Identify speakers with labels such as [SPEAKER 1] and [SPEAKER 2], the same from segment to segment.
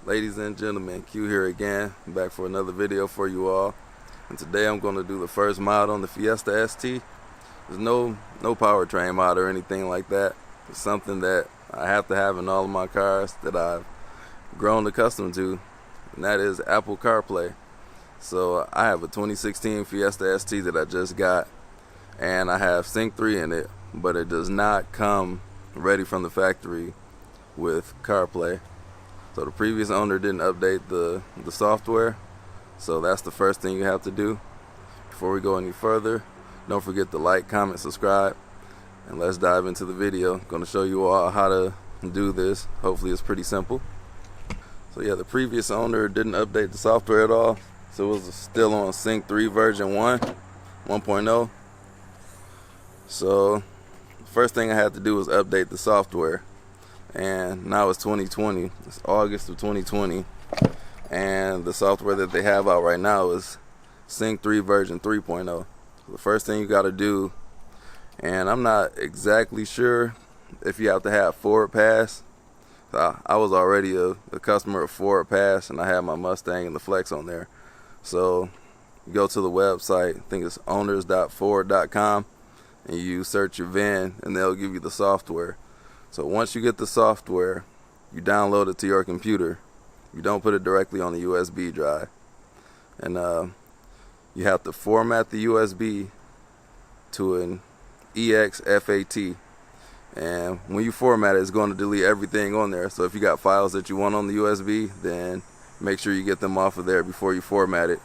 [SPEAKER 1] Ladies and gentlemen, Q here again, back for another video for you all. And today I'm going to do the first mod on the Fiesta ST. There's no powertrain mod or anything like that. It's something that I have to have in all of my cars that I've grown accustomed to, and that is Apple CarPlay. So I have a 2016 Fiesta ST that I just got, and I have Sync 3 in it, but it does not come ready from the factory with CarPlay. So the previous owner didn't update the software, so that's the first thing you have to do. Before we go any further, don't forget to like, comment, subscribe, and let's dive into the video. I'm going to show you all how to do this. Hopefully it's pretty simple. So yeah, the previous owner didn't update the software at all, so it was still on Sync 3 version 1.0. So the first thing I had to do was update the software. And now it's 2020, it's August of 2020, and the software that they have out right now is Sync 3 version 3.0. So the first thing you got to do, and I'm not exactly sure if you have to have Ford Pass. I was already a customer of Ford Pass, and I had my Mustang and the Flex on there. So you go to the website, I think it's owners.ford.com, and you search your VIN, and they'll give you the software. So once you get the software, you download it to your computer. You don't put it directly on the USB drive. And you have to format the USB to an EXFAT. And when you format it, it's going to delete everything on there. So if you got files that you want on the USB, then make sure you get them off of there before you format it.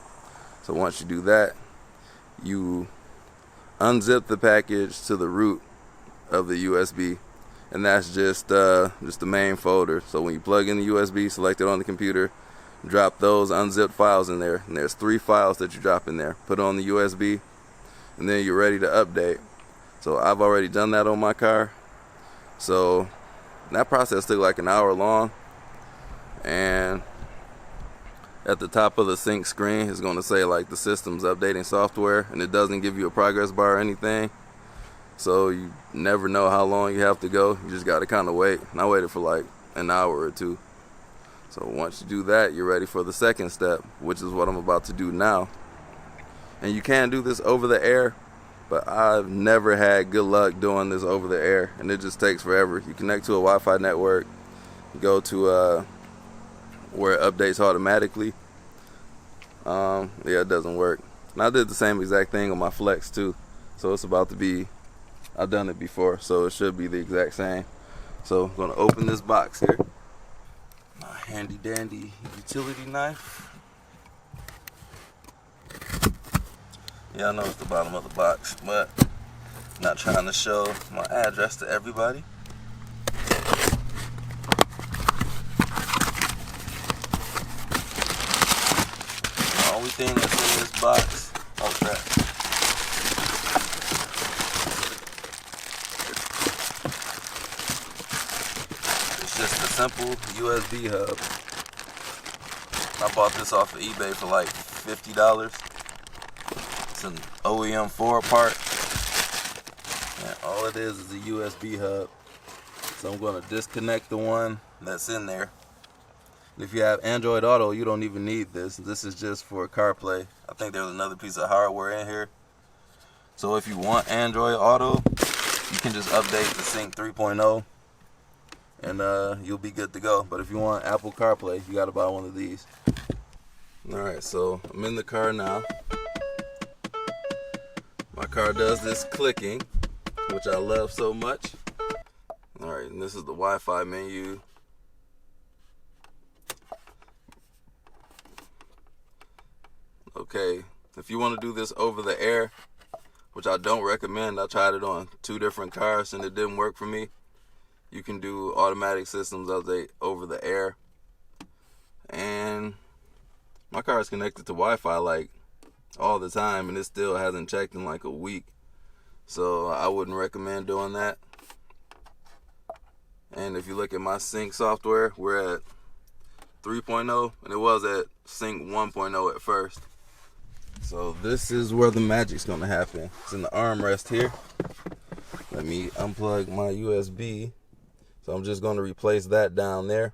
[SPEAKER 1] So once you do that, you unzip the package to the root of the USB. And that's just the main folder. So when you plug in the USB, select it on the computer, drop those unzipped files in there. And there's 3 files that you drop in there. Put it on the USB, and then you're ready to update. So I've already done that on my car. So that process took like an hour long. And at the top of the sync screen, it's going to say like the system's updating software, and it doesn't give you a progress bar or anything. So you never know how long you have to go. You just got to kind of wait. And I waited for like an hour or two. So once you do that, you're ready for the second step, which is what I'm about to do now. And you can do this over the air, but I've never had good luck doing this over the air, and it just takes forever. You connect to a Wi-Fi network, you go to where it updates automatically. Yeah, it doesn't work. And I did the same exact thing on my Flex too. So it's about to be, I've done it before, so it should be the exact same. So I'm going to open this box here. My handy dandy utility knife. Yeah, I know it's the bottom of the box, but I'm not trying to show my address to everybody. The only thing that's in this box, oh crap. Just a simple USB hub. I bought this off of eBay for like $50. It's an OEM Ford part, and all it is a USB hub. So I'm going to disconnect the one that's in there. And if you have Android Auto, you don't even need this. This is just for CarPlay. I think there's another piece of hardware in here. So if you want Android Auto, you can just update to Sync 3.0. and you'll be good to go. But if you want Apple CarPlay, you got to buy one of these. Alright, so I'm in the car now. My car does this clicking, which I love so much. Alright, and this is the Wi-Fi menu. Okay, if you want to do this over the air, which I don't recommend, I tried it on 2 different cars and it didn't work for me. You can do automatic systems update over the air. And my car is connected to Wi-Fi like all the time, and it still hasn't checked in like a week. So I wouldn't recommend doing that. And if you look at my sync software, we're at 3.0, and it was at sync 1.0 at first. So this is where the magic's gonna happen. It's in the armrest here. Let me unplug my USB. So I'm just gonna replace that down there.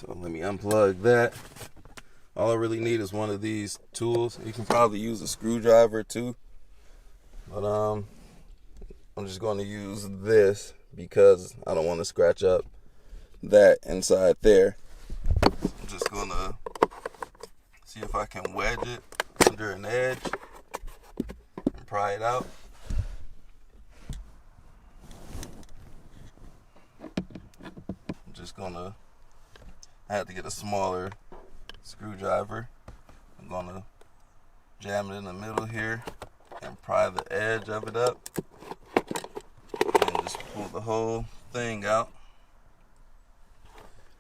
[SPEAKER 1] So let me unplug that. All I really need is one of these tools. You can probably use a screwdriver too, but I'm just going to use this because I don't want to scratch up that inside there. I'm just going to see if I can wedge it under an edge and pry it out. I'm just gonna, I had to get a smaller screwdriver. I'm gonna jam it in the middle here and pry the edge of it up and just pull the whole thing out.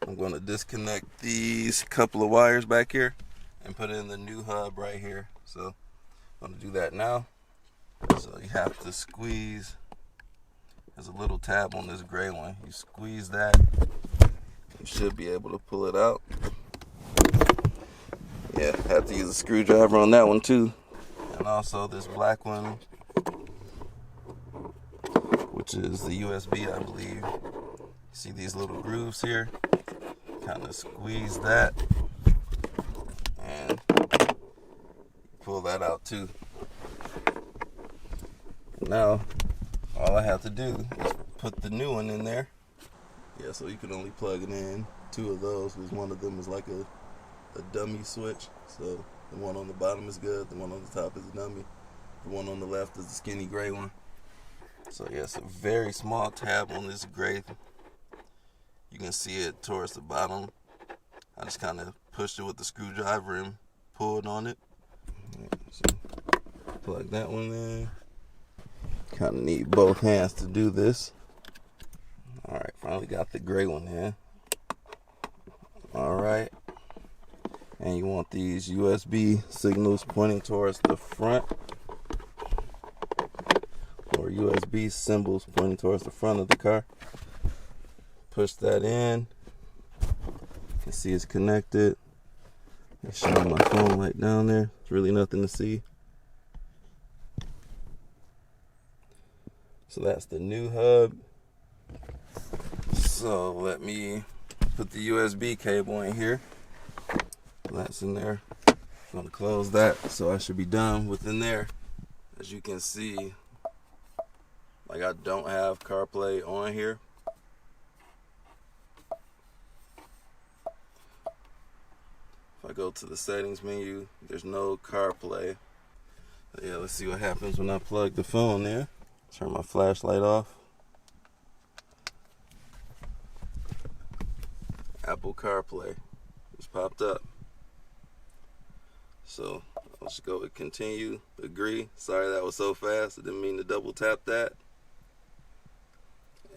[SPEAKER 1] I'm going to disconnect these couple of wires back here and put in the new hub right here. So I'm going to do that now. So you have to squeeze. There's a little tab on this gray one. You squeeze that, you should be able to pull it out. Yeah, have to use a screwdriver on that one too. And also this black one, which is the USB, I believe. See these little grooves here? Kind of squeeze that and pull that out too. Now all I have to do is put the new one in there. Yeah, so you can only plug it in. Two of those, because one of them is like a dummy switch. So the one on the bottom is good, the one on the top is a dummy, the one on the left is the skinny gray one. So yeah, it's a very small tab on this gray. You can see it towards the bottom. I just kind of pushed it with the screwdriver and pulled on it. So plug that one in. Kind of need both hands to do this. Alright, finally got the gray one in. Alright. And you want these USB signals pointing towards the front, or USB symbols pointing towards the front of the car. Push that in. You can see it's connected. It's showing my phone light down there. There's really nothing to see. So that's the new hub. So let me put the USB cable in here. That's in there. I'm gonna close that, so I should be done within there. As you can see, like I don't have CarPlay on here. If I go to the settings menu, there's no CarPlay. But yeah, let's see what happens when I plug the phone in. Turn my flashlight off. Apple CarPlay just popped up. So let's go with continue, agree. Sorry that was so fast. I didn't mean to double tap that.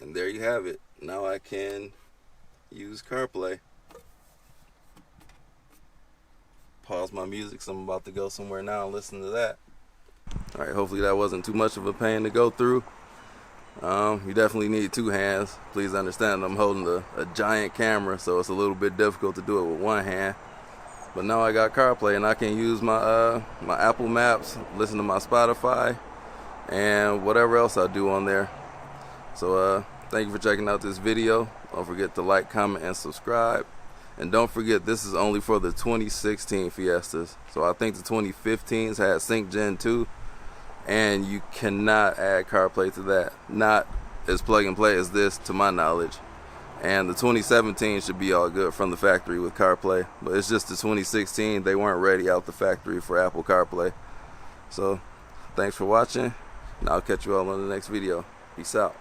[SPEAKER 1] And there you have it. Now I can use CarPlay. Pause my music, so I'm about to go somewhere now and listen to that. Alright, hopefully that wasn't too much of a pain to go through. You definitely need two hands. Please understand I'm holding a giant camera, so it's a little bit difficult to do it with one hand. But now I got CarPlay and I can use my my Apple Maps, listen to my Spotify, and whatever else I do on there. So thank you for checking out this video. Don't forget to like, comment, and subscribe. And don't forget, this is only for the 2016 Fiestas. So I think the 2015s had Sync Gen 2, and you cannot add CarPlay to that. Not as plug and play as this, to my knowledge. And the 2017 should be all good from the factory with CarPlay. But it's just the 2016, they weren't ready out the factory for Apple CarPlay. So thanks for watching, and I'll catch you all on the next video. Peace out.